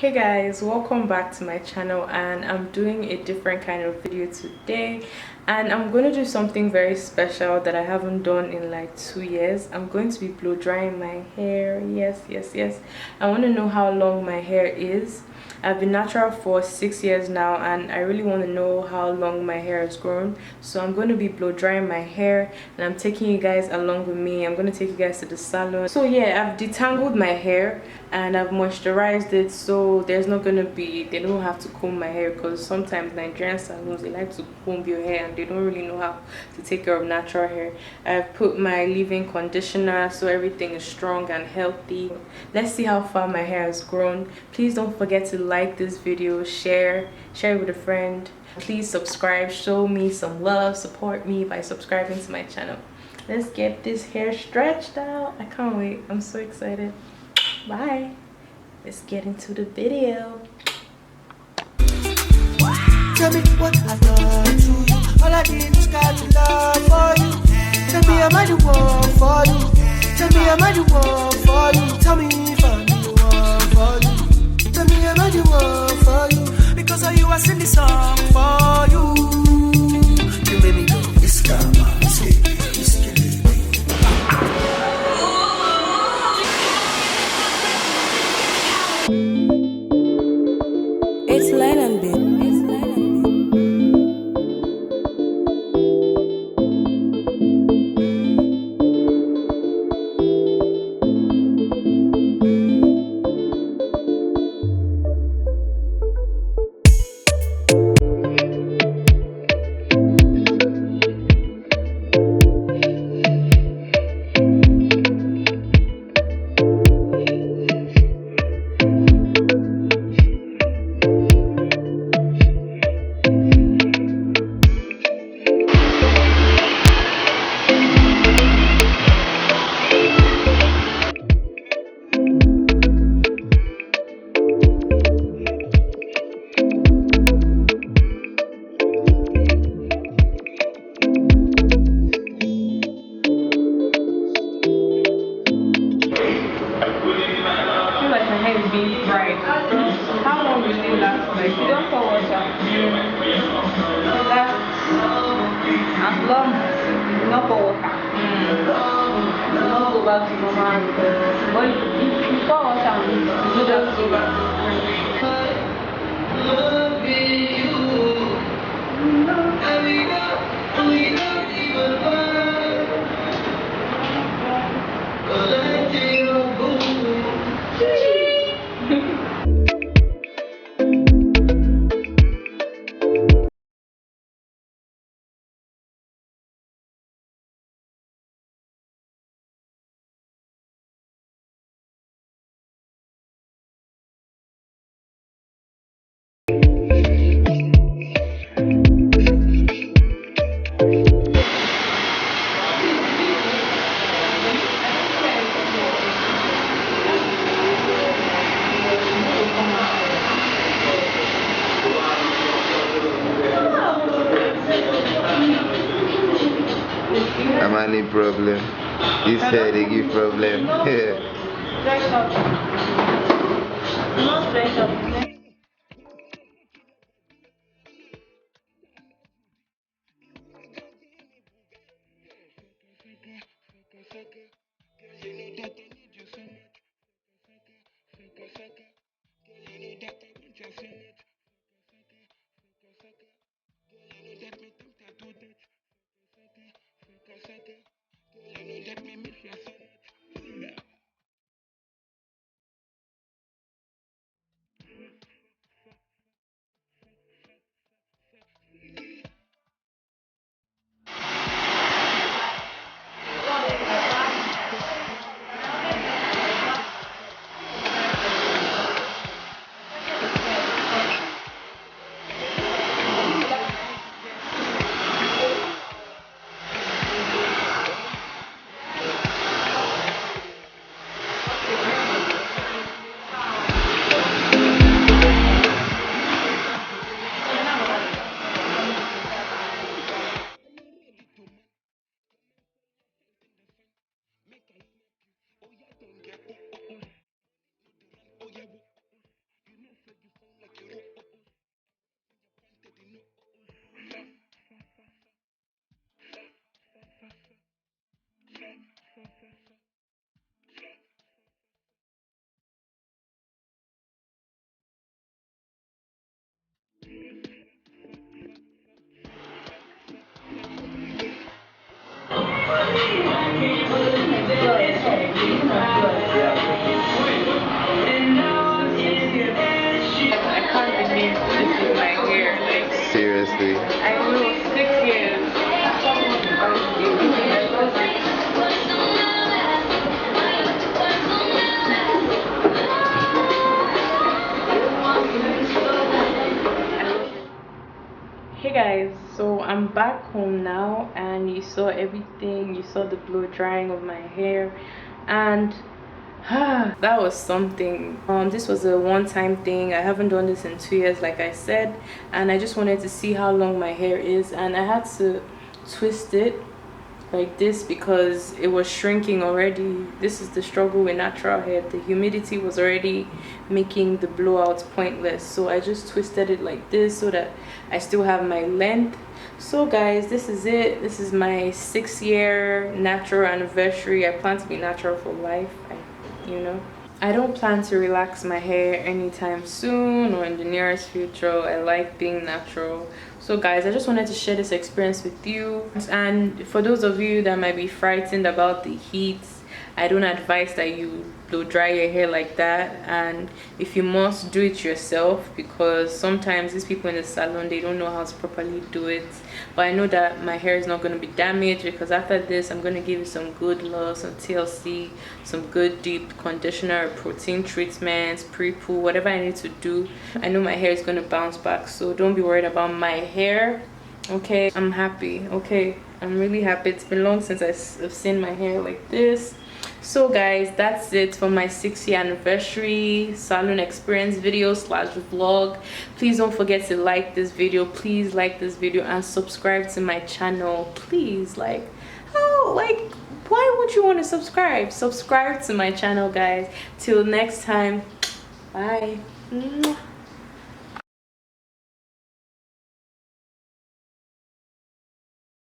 Hey guys, welcome back to my channel, and I'm doing a different kind of video today, and I'm going to do something very special that I haven't done in like 2 years. I'm going to be blow drying my hair. Yes. I want to know how long my hair is. I've been natural for 6 years now, and I really want to know how long my hair has grown. So I'm going to be blow drying my hair, and I'm taking you guys along with me. I'm going to take you guys to the salon. So yeah, I've detangled my hair and I've moisturized it, so there's not going to be, they don't have to comb my hair, because sometimes Nigerian salons, they like to comb your hair and they don't really know how to take care of natural hair. I've put my leave-in conditioner, so everything is strong and healthy. Let's see how far my hair has grown. Please don't forget to like this video, share it with a friend. Please subscribe, show me some love, support me by subscribing to my channel. Let's get this hair stretched out. I can't wait. I'm so excited. Bye. Let's get into the video. Tell me what I've done to you. All I did is got to love for you. Tell me am I the one for you. Tell me am I the one for you. Tell me if I'm the one for you. Tell me am I the one for you. Because of you I sing this song for you. You made me go, it's karma, say it's killing me. It's Lennon Beat. How long will it last? Like, you don't pour water. That's as long as not pour water. Not go back to normal. But if you pour water, you just go back. Am I any problem? You said they give problem. Stretch up. Not stretch up. honestly. I know, 6 years. Hey guys, so I'm back home now, and you saw everything. You saw the blow drying of my hair, and that was something. This was a one-time thing. I haven't done this in 2 years, like I said, and I just wanted to see how long my hair is, and I had to twist it like this because it was shrinking already. This is the struggle with natural hair. The humidity was already making the blowouts pointless, so I just twisted it like this so that I still have my length. So guys, this is it. This is my 6-year natural anniversary. I plan to be natural for life. I don't plan to relax my hair anytime soon or in the nearest future. I like being natural. So guys, I just wanted to share this experience with you. And for those of you that might be frightened about the heat, I don't advise that you blow dry your hair like that. And if you must, do it yourself, because sometimes these people in the salon, they don't know how to properly do it. But I know that my hair is not going to be damaged, because after this I'm going to give you some good love, some TLC, some good deep conditioner, protein treatments, pre-poo, whatever I need to do. I know my hair is going to bounce back, so don't be worried about my hair. Okay, I'm happy. Okay, I'm really happy. It's been long since I've seen my hair like this. So guys, that's it for my 6-year anniversary salon experience video / vlog. Please don't forget to like this video. Please like this video and subscribe to my channel. Please, why would you want to subscribe to my channel, guys? Till next time, bye.